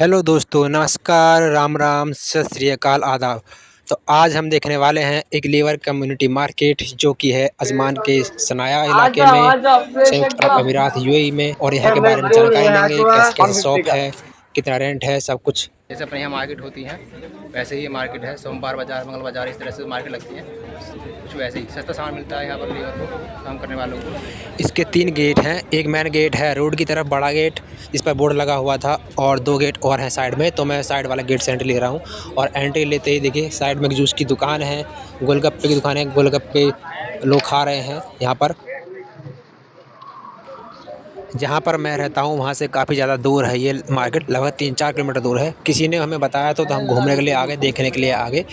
Hello दोस्तों, नमस्कार, राम राम, सत श्री अकाल, आदाब। तो आज हम देखने वाले हैं एक लीवर कम्युनिटी मार्केट जो कि है अजमान के सनाया इलाके में, संयुक्त अरब अमीरात यूएई में। और यहाँ के बारे में जानकारी लेंगे, कैसे कैसे शॉप है, कितना रेंट है, सब कुछ। जैसे अपने यहाँ मार्केट होती है वैसे ही मार्केट है। सोमवार बाजार, मंगल बाजार, इस तरह से मार्केट लगती है। कुछ वैसे ही सस्ता सामान मिलता है यहाँ पर लीवर को काम करने वालों को। इसके 3 गेट हैं। एक मेन गेट है रोड की तरफ, बड़ा गेट, इस पर बोर्ड लगा हुआ था, और 2 गेट और हैं साइड में। तो मैं साइड वाला गेट से एंट्री ले रहा हूँ। और एंट्री लेते ही देखिए साइड में एक जूस की दुकान है, गोलगप्पे की दुकान है। गोलगप्पे लोग खा रहे हैं यहाँ पर। जहाँ पर मैं रहता हूँ वहाँ से काफ़ी ज़्यादा दूर है ये मार्केट, लगभग 3-4 किलोमीटर दूर है। किसी ने हमें बताया तो हम घूमने के लिए आगे, देखने के लिए आगे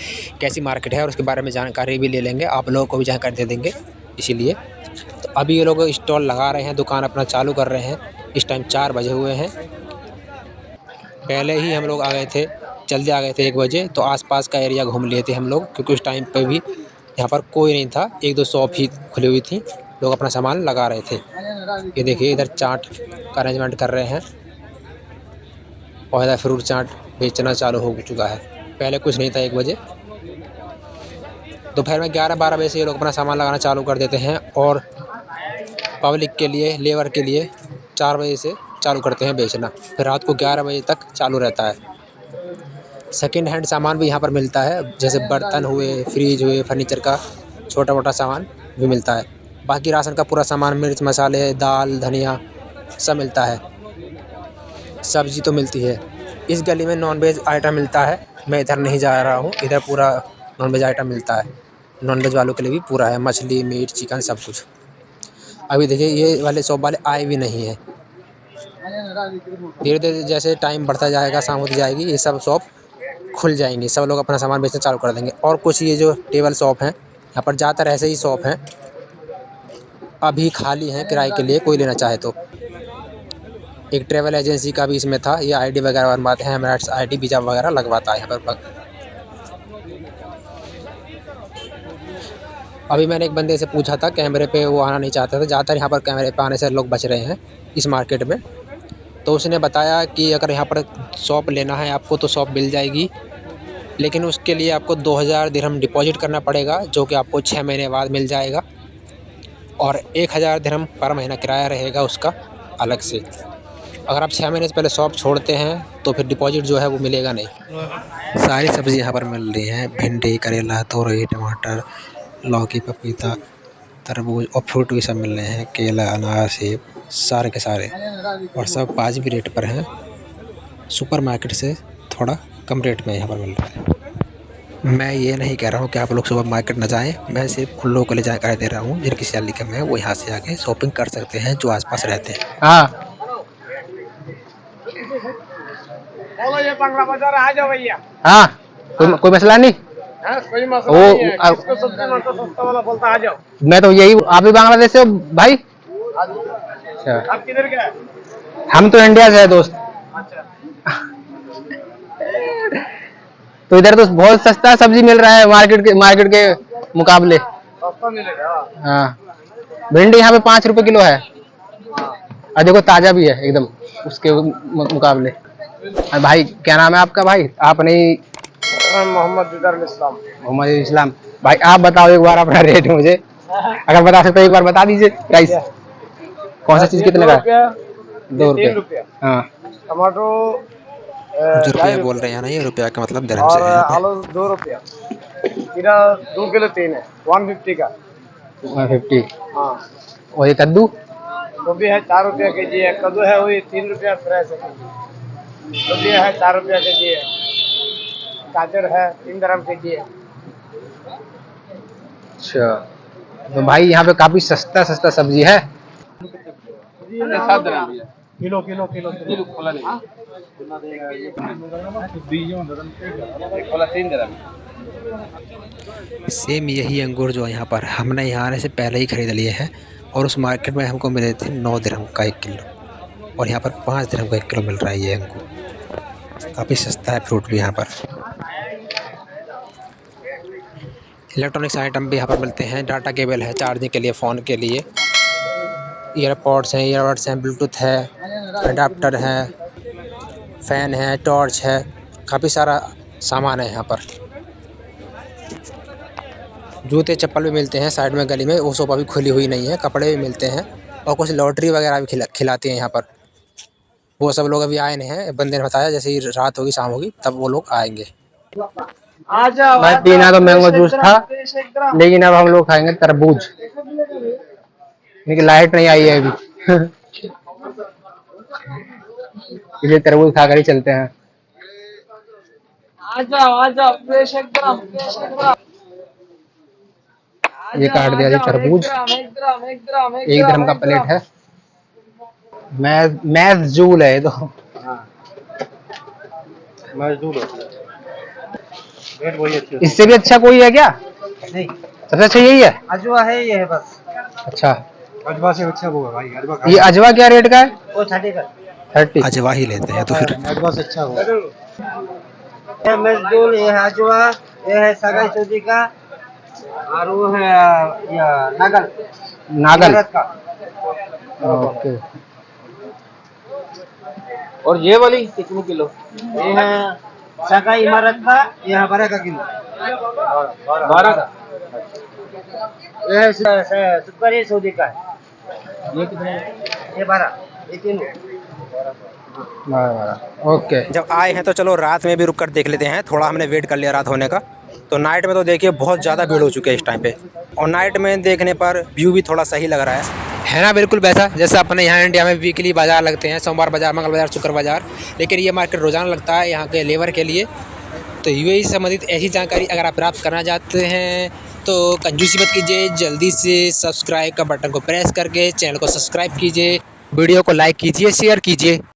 कैसी मार्केट है, और उसके बारे में जानकारी भी ले लेंगे, आप लोगों को भी जानकारी दे देंगे इसीलिए। तो अभी ये लोग स्टॉल लगा रहे हैं, दुकान अपना चालू कर रहे हैं। इस टाइम 4 बजे हुए हैं। पहले ही हम लोग आ गए थे, जल्दी आ गए थे 1 बजे। तो आसपास का एरिया घूम लिए थे हम लोग, क्योंकि उस टाइम पे भी यहाँ पर कोई नहीं था, 1-2 शॉप ही खुली हुई थी, लोग अपना सामान लगा रहे थे। ये देखिए इधर चाट का अरेंजमेंट कर रहे हैं, और इधर फ्रूट चाट बेचना चालू हो चुका है। पहले कुछ नहीं था 1 बजे। दोपहर में 11-12 बजे से ये लोग अपना सामान लगाना चालू कर देते हैं, और पब्लिक के लिए, लेबर के लिए 4 बजे से चालू करते हैं बेचना, फिर रात को 11 बजे तक चालू रहता है। सेकंड हैंड सामान भी यहाँ पर मिलता है, जैसे बर्तन हुए, फ्रिज हुए, फर्नीचर का छोटा मोटा सामान भी मिलता है। बाकी राशन का पूरा सामान, मिर्च मसाले, दाल, धनिया सब मिलता है। सब्जी तो मिलती है। इस गली में नॉनवेज आइटम मिलता है। मैं इधर नहीं जा रहा हूँ, इधर पूरा नॉनवेज आइटम मिलता है। नॉनवेज वालों के लिए भी पूरा है, मछली, मीट, चिकन, सब कुछ। अभी देखिए ये वाले शॉप वाले आए भी नहीं हैं। धीरे धीरे जैसे टाइम बढ़ता जाएगा, शाम होती जाएगी, ये सब शॉप खुल जाएंगी, सब लोग अपना सामान बेचना चालू कर देंगे। और कुछ ये जो टेबल शॉप हैं, यहाँ पर ज़्यादातर ऐसे ही शॉप हैं, अभी खाली हैं किराए के लिए, कोई लेना चाहे तो। एक ट्रैवल एजेंसी का भी इसमें था, ये आईडी वगैरह बनवाते हैं, एमिरेट्स आईडी वीज़ा वगैरह लगवाता है यहाँ पर। अभी मैंने एक बंदे से पूछा था, कैमरे पे वो आना नहीं चाहता था। ज़्यादातर यहाँ पर कैमरे पे आने से लोग बच रहे हैं इस मार्केट में। तो उसने बताया कि अगर यहाँ पर शॉप लेना है आपको तो शॉप मिल जाएगी, लेकिन उसके लिए आपको 2000 दिरहम डिपॉजिट करना पड़ेगा, जो कि आपको 6 महीने बाद मिल जाएगा। और 1000 दिरहम पर महीना किराया रहेगा उसका अलग से। अगर आप 6 महीने से पहले शॉप छोड़ते हैं तो फिर डिपॉजिट जो है वो मिलेगा नहीं। सारी सब्ज़ी यहाँ पर मिल रही हैं, भिंडी, करेला, तोरई, टमाटर, लौकी, पपीता, तरबूज, और फ्रूट भी सब मिल रहे हैं, केला, अनार, सेब, सारे के सारे। और सब वाजिब रेट पर हैं, सुपर मार्केट से थोड़ा कम रेट में यहाँ पर मिल रहा है। मैं ये नहीं कह रहा हूँ कि आप लोग सुपर मार्केट न जाएं, मैं सिर्फ उन लोगों के लिए जानकारी दे रहा हूँ जिनकी सैलरी कम है, वो यहाँ से आके शॉपिंग कर सकते हैं, जो आसपास रहते हैं। हाँ, बोलो ये बंगला बाजार आ जाओ भैया। हाँ, कोई मसला नहीं। कोई मसला नहीं है। किसको सब्जी मतलब सस्ता वाला बोलता आ जाओ। मैं तो यही, आप भी बांग्लादेश से हो भाई? अच्छा, आप किधर के हैं? हम तो इंडिया से है दोस्त। अच्छा, तो इधर तो बहुत सस्ता सब्जी मिल रहा है मार्केट के मुकाबले। सस्ता मिलेगा। हाँ, भिंडी यहाँ पे 5 रुपए किलो है, और देखो ताजा भी है एकदम उसके मुकाबले। भाई क्या नाम है आपका भाई? आप नहीं? मोहम्मद इस्लाम। मोहम्मद इस्लाम। भाई आप बताओ एक बार अपना रेट मुझे, अगर बता सकते हो एक बार बता दीजिए प्राइस। कौन सा चीज कितने का? 2 रुपये। हाँ, टमाटो जो रुपया बोल रहे हैं ना, ये रुपया का मतलब दिरहम से और है यहाँ आलू 2 रुपया। खीरा 2 किलो 3 है, 150 का। पे 150। हाँ, और ये कद्दू? वो भी है 4 रुपया के जी है। कद्दू है वही 3 रुपया फ्रेश है। सब्जी है 4 रुपया के जी है। गाजर है 3 दिरहम के जी है। अच्छा, तो भाई यहाँ पे काफी सस्ता सस्ता सब्जी है। 7 दिरहम किलो खोला नहीं। खोला 3 दिरहम। सेम यही अंगूर जो है यहाँ पर हमने यहाँ आने से पहले ही खरीद लिए हैं, और उस मार्केट में हमको मिले थे 9 दिरहम का 1 किलो, और यहाँ पर 5 दिरहम का 1 किलो मिल रहा है ये अंगूर। काफ़ी सस्ता है फ्रूट भी यहाँ पर। इलेक्ट्रॉनिक्स आइटम भी यहाँ पर मिलते हैं, डाटा केबल है चार्जिंग के लिए, फ़ोन के लिए, ईयरपॉड्स हैं, ईयरबड्स हैं, ब्लूटूथ है, अडाप्टर है, फ़ैन है, टॉर्च है, काफ़ी सारा सामान है यहाँ पर। जूते चप्पल भी मिलते हैं साइड में गली में, वो शॉप अभी खुली हुई नहीं है। कपड़े भी मिलते हैं और कुछ लॉटरी वगैरह भी खिलाती हैं यहाँ पर। वो सब लोग अभी आए नहीं हैं। बंदे ने बताया जैसे ही रात होगी, शाम होगी, तब वो लोग आएंगे। भाई पीना तो मैंगो जूस था, लेकिन अब हम लोग खाएंगे तरबूज। लेकिन लाइट नहीं आई है अभी इसलिए तरबूज खाकर ही चलते हैं। ये काट दिया जी तरबूज, 1 dirham का प्लेट है। मैजूल है ये तो। इससे भी अच्छा कोई है क्या? नहीं, सबसे अच्छा यही है? अजवा है, ये है बस। अच्छा, अजवा से अच्छा होगा भाई। अजवा ये अजवा क्या रेट का है? वो 30 का। 30। अजवा ही लेते हैं तो फिर। अजवा से अच्छा होगा। ये मजदूर, ये है अजवा, ये है सगाई सऊदी का, और वो है या नागल इमारत का। ओके। और ये वाली कितने किलो? ये है सगाई इमारत का, ये है 12 का किलो। 12 का। ये है सुपारी सऊदी का है। ये कितने? ये 12, ये 3। ओके। जब आए हैं तो चलो रात में भी रुक कर देख लेते हैं। थोड़ा हमने वेट कर लिया रात होने का। तो नाइट में तो देखिए बहुत ज़्यादा भीड़ हो चुकी है इस टाइम पे, और नाइट में देखने पर व्यू भी थोड़ा सही लग रहा है ना? बिल्कुल वैसा जैसा अपने यहाँ इंडिया में वीकली बाज़ार लगते हैं, सोमवार बाज़ार, मंगल बाज़ार, शुक्र बाज़ार। लेकिन ये मार्केट रोज़ाना लगता है यहाँ के लेबर के लिए। तो यूएई से संबंधित ऐसी जानकारी अगर आप प्राप्त करना चाहते हैं तो कंजूसी मत कीजिए, जल्दी से सब्सक्राइब का बटन को प्रेस करके चैनल को सब्सक्राइब कीजिए, वीडियो को लाइक कीजिए, शेयर कीजिए।